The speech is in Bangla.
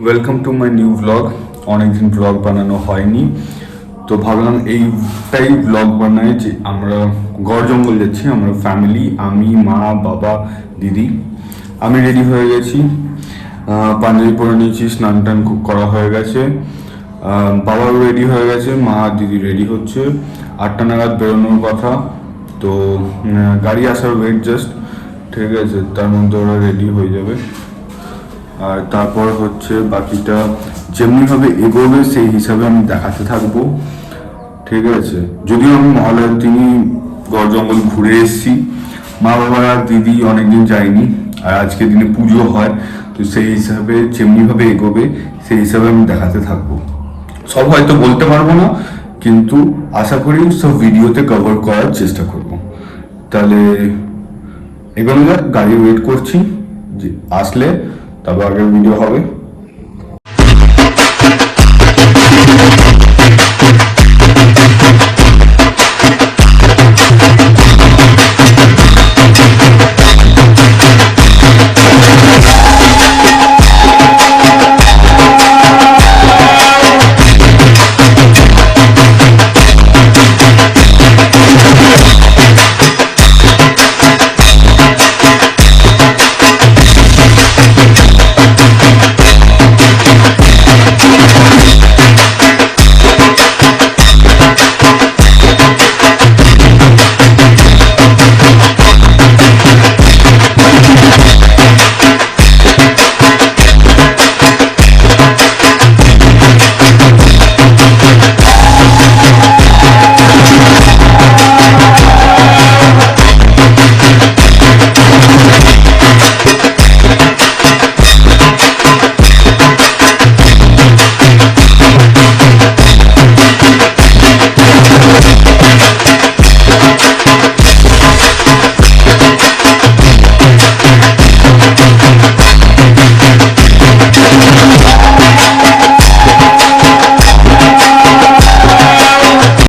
Welcome to my new blog. অনেকদিন ব্লগ বানানো হয়নি, তো ভাবলাম এইটাই ব্লগ বানাই যে আমরা গড় জঙ্গল যাচ্ছি, আমরা ফ্যামিলি, আমি, মা, বাবা, দিদি। আমি রেডি হয়ে গেছি, পাঞ্জাবি পরে নিয়েছি, স্নান টান করা হয়ে গেছে, বাবাও রেডি হয়ে গেছে, মা দিদি রেডি হচ্ছে। 8টা নাগাদ বেরোনোর কথা, তো গাড়ি আসার ওয়েট জাস্ট, ঠিক আছে, তার মধ্যে ওরা রেডি হয়ে যাবে। আর তারপর হচ্ছে বাকিটা যেমনিভাবে এগোবে সেই হিসাবে আমি দেখাতে থাকবো, ঠিক আছে। যদিও আমি মহালয়ার দিনই গড় জঙ্গল ঘুরে এসেছি, মা বাবা আর দিদি অনেকদিন যায়নি, আর আজকের দিনে পুজো হয়, তো সেই হিসাবে যেমনিভাবে এগোবে সেই হিসাবে আমি দেখাতে থাকবো। সব হয়তো বলতে পারবো না, কিন্তু আশা করি সব ভিডিওতে কভার করার চেষ্টা করব। তাহলে এগোনো যাক, গাড়ি ওয়েট করছি, যে আসলে তবে আগের ভিডিও হবে।